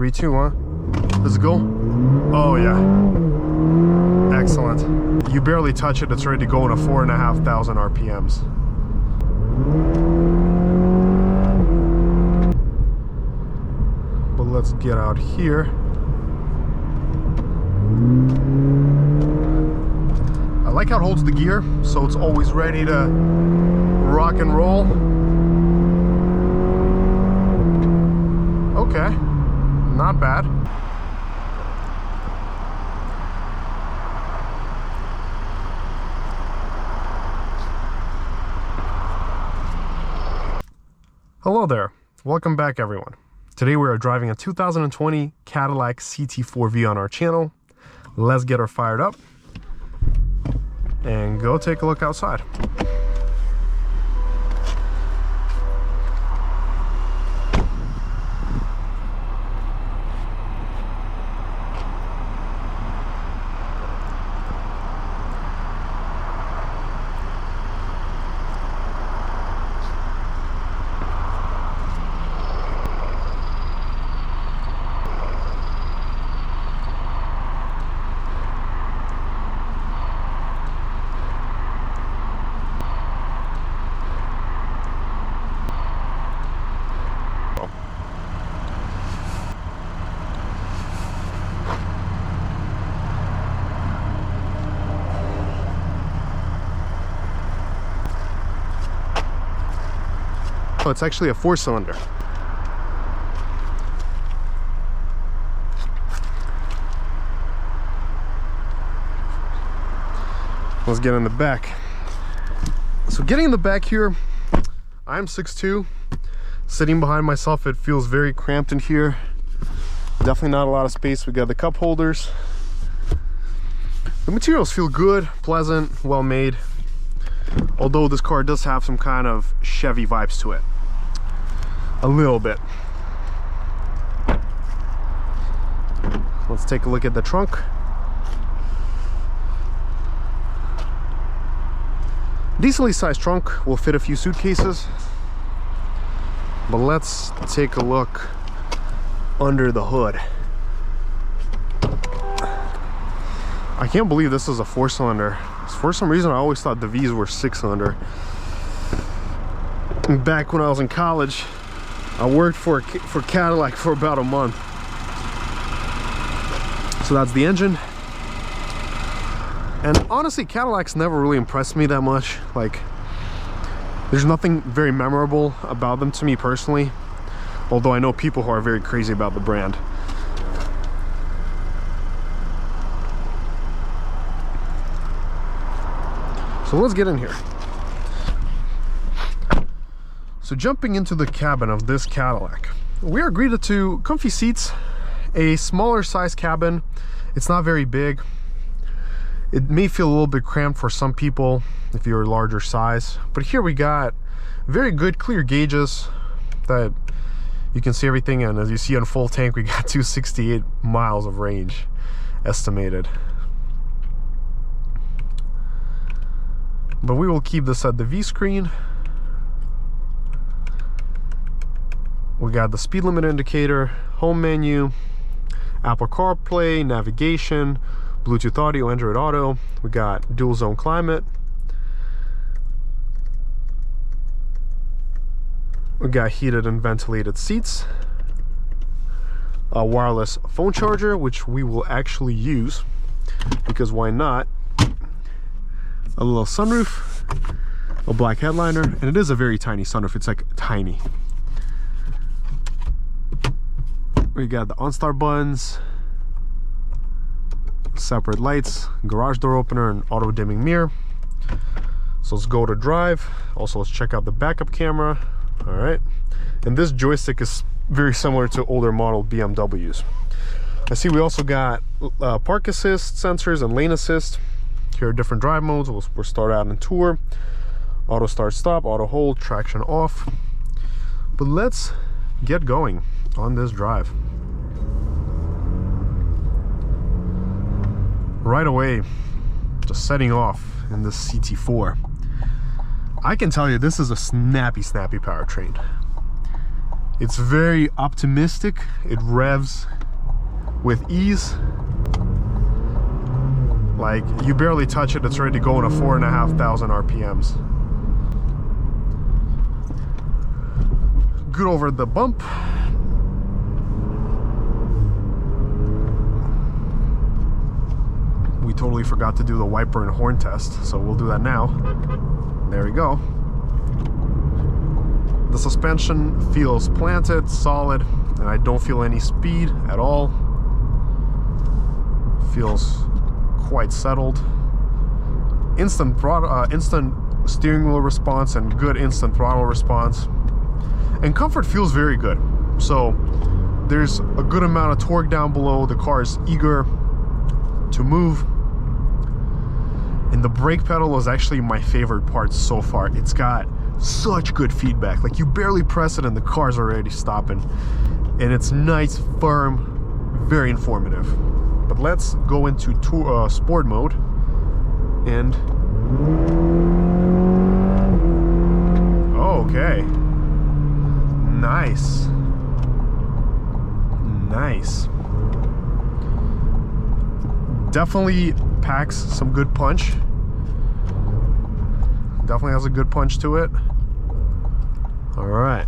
3, 2, 1. Let's go. Oh yeah. Excellent. You barely touch it, it's ready to go into 4,500 RPMs. But let's get out here. I like how it holds the gear, so it's always ready to rock and roll. Okay, not bad. Hello there, welcome back everyone. Today we are driving a 2020 Cadillac CT4-V on our channel. Let's get her fired up and go take a look outside. Oh, it's actually a 4-cylinder. Let's get in the back. So getting in the back here, I'm 6'2". Sitting behind myself, it feels very cramped in here. Definitely not a lot of space. We got the cup holders. The materials feel good, pleasant, well made. Although this car does have some kind of Chevy vibes to it. A little bit. Let's take a look at the trunk. Decently sized trunk, will fit a few suitcases. But let's take a look under the hood. I can't believe this is a 4-cylinder. For some reason I always thought the V's were 6-cylinder. Back when I was in college, I worked for Cadillac for about a month. So that's the engine. And honestly, Cadillacs never really impressed me that much. Like, there's nothing very memorable about them to me personally. Although I know people who are very crazy about the brand. So let's get in here. So jumping into the cabin of this Cadillac, we are greeted to comfy seats, a smaller size cabin. It's not very big. It may feel a little bit cramped for some people if you're a larger size, but here we got very good clear gauges that you can see everything, and as you see on full tank, we got 268 miles of range estimated. But we will keep this at the V screen. We got the speed limit indicator, home menu, Apple CarPlay, navigation, Bluetooth audio, Android Auto. We got dual zone climate. We got heated and ventilated seats. A wireless phone charger, which we will actually use, because why not? A little sunroof, a black headliner, and it is a very tiny sunroof. It's like tiny. We got the OnStar buttons, separate lights, garage door opener, and auto dimming mirror. So let's go to drive. Also, let's check out the backup camera. All right, and this joystick is very similar to older model BMWs. I see we also got park assist sensors and lane assist. Here are different drive modes. We'll start out in tour, auto start stop, auto hold, traction off. But let's get going on this drive. Right away, just setting off in this CT4. I can tell you this is a snappy powertrain. It's very optimistic. It revs with ease. Like, you barely touch it, it's already going to 4,500 RPMs. Good over the bump. We totally forgot to do the wiper and horn test, so we'll do that now. There we go. The suspension feels planted, solid, and I don't feel any speed at all. Feels quite settled. Instant throttle, instant steering wheel response, and good instant throttle response. And comfort feels very good. So there's a good amount of torque down below. The car is eager to move. And the brake pedal is actually my favorite part so far. It's got such good feedback. Like, you barely press it and the car's already stopping. And it's nice, firm, very informative. But let's go into sport mode. And okay. Nice. Nice. Definitely packs some good punch. Definitely has a good punch to it. All right.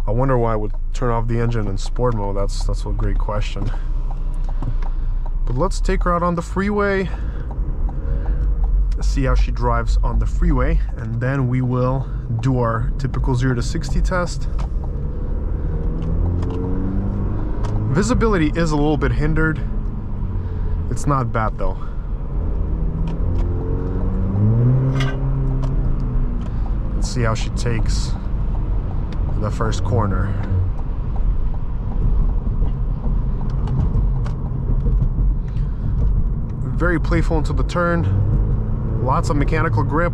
I wonder why I would turn off the engine in sport mode. That's a great question. But let's take her out on the freeway. See how she drives on the freeway, and then we will do our typical 0 to 60 test. Visibility is a little bit hindered. It's not bad though. Let's see how she takes the first corner. Very playful into the turn. Lots of mechanical grip.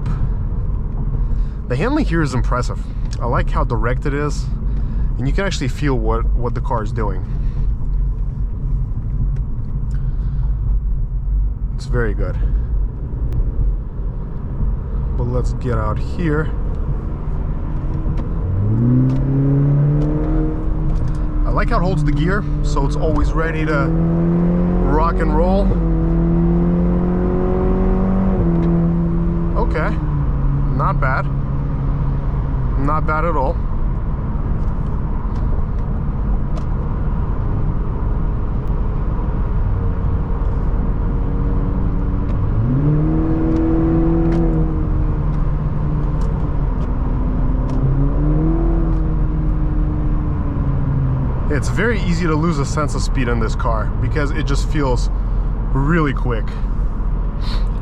The handling here is impressive. I like how direct it is, and you can actually feel what the car is doing. It's very good. But let's get out here. I like how it holds the gear, so it's always ready to rock and roll. Okay, not bad. Not bad at all. It's very easy to lose a sense of speed in this car because it just feels really quick.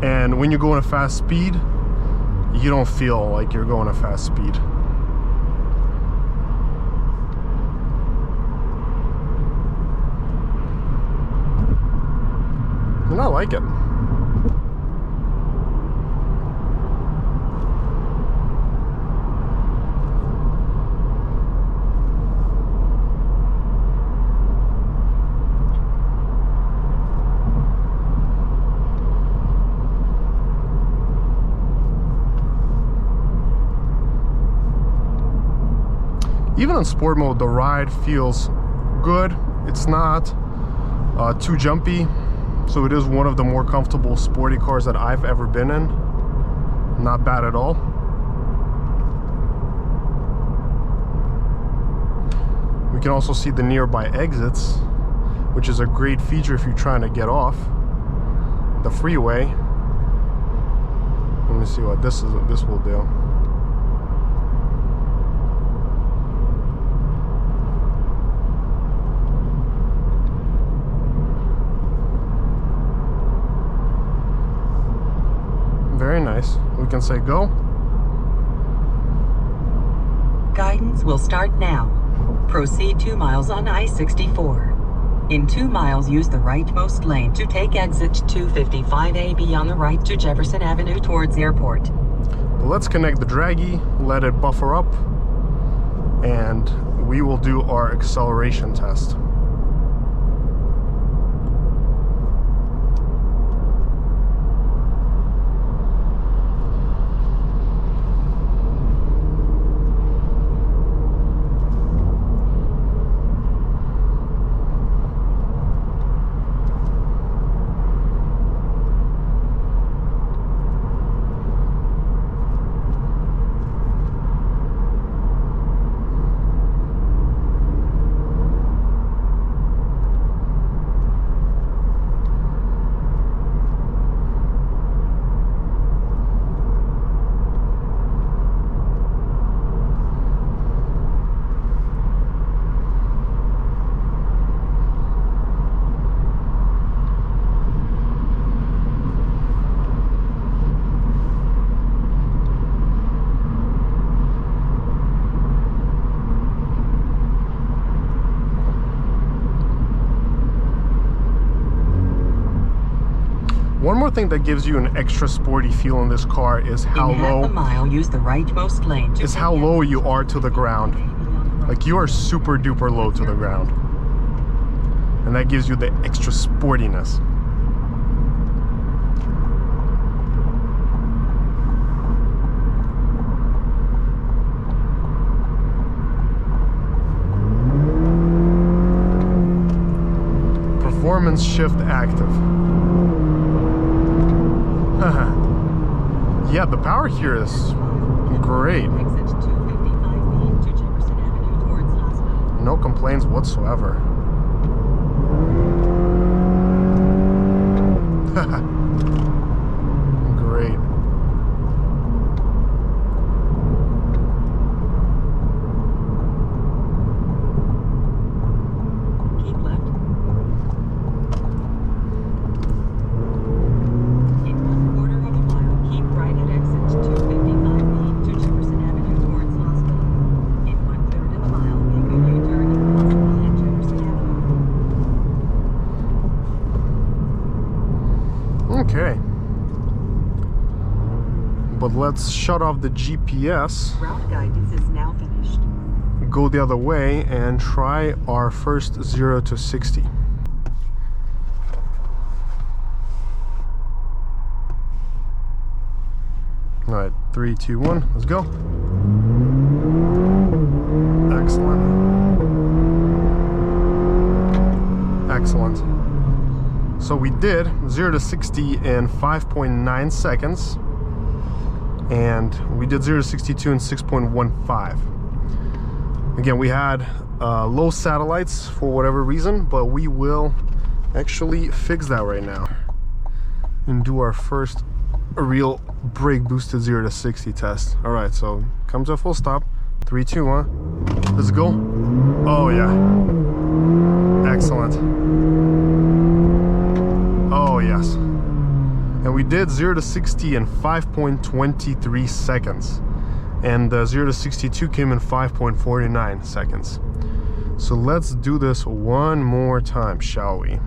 And when you go in a fast speed, you don't feel like you're going at fast speed. And I like it. Even in sport mode, the ride feels good. It's not too jumpy, so it is one of the more comfortable sporty cars that I've ever been in. Not bad at all. We can also see the nearby exits, which is a great feature if you're trying to get off the freeway. Let me see what this will do. Very nice. We can say go. Guidance will start now. Proceed 2 miles on I-64. In 2 miles, use the rightmost lane to take exit 255AB on the right to Jefferson Avenue towards airport. Let's connect the Dragy, let it buffer up, and we will do our acceleration test. One more thing that gives you an extra sporty feel in this car is how In half a mile, use the rightmost lane to how low you are to the ground. Like, you are super duper low to the ground. And that gives you the extra sportiness. Performance shift active. Yeah, the power here is great. No complaints whatsoever. Great. Keep left. In 1/4 of a mile, keep right at exit 255B to Jefferson Avenue towards Hospital. In 1/3 of a mile, make a U-turn at Hospital and Jefferson Avenue. Okay. But let's shut off the GPS, Route guidance is now finished. go the other way, and try our first 0 to 60. All right, 3, 2, 1, let's go. Excellent. Excellent. So we did 0 to 60 in 5.9 seconds. And we did 0 to 62 in 6.15. Again, we had low satellites for whatever reason, but we will actually fix that right now and do our first real brake boosted 0 to 60 test. All right, so come to a full stop. 3, 2, 1. Let's go. Oh yeah. Excellent. Oh yes. And we did 0 to 60 in 5.23 seconds. And 0 to 62 came in 5.49 seconds. So let's do this one more time, shall we?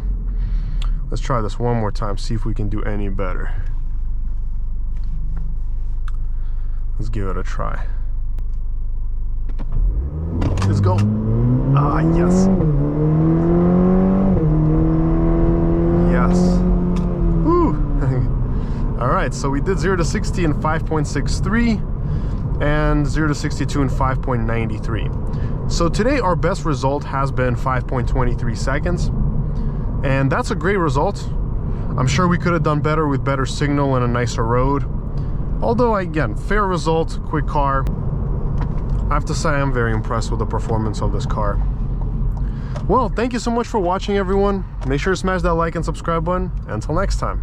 Let's try this one more time, see if we can do any better. Let's give it a try. Let's go. Ah, yes. Yes. Woo. All right, so we did 0 to 60 in 5.63 and 0 to 62 in 5.93. So today our best result has been 5.23 seconds, and that's a great result. I'm sure we could have done better with better signal and a nicer road. Although, again, fair result, quick car. I have to say I'm very impressed with the performance of this car. Well, thank you so much for watching, everyone. Make sure to smash that like and subscribe button. Until next time.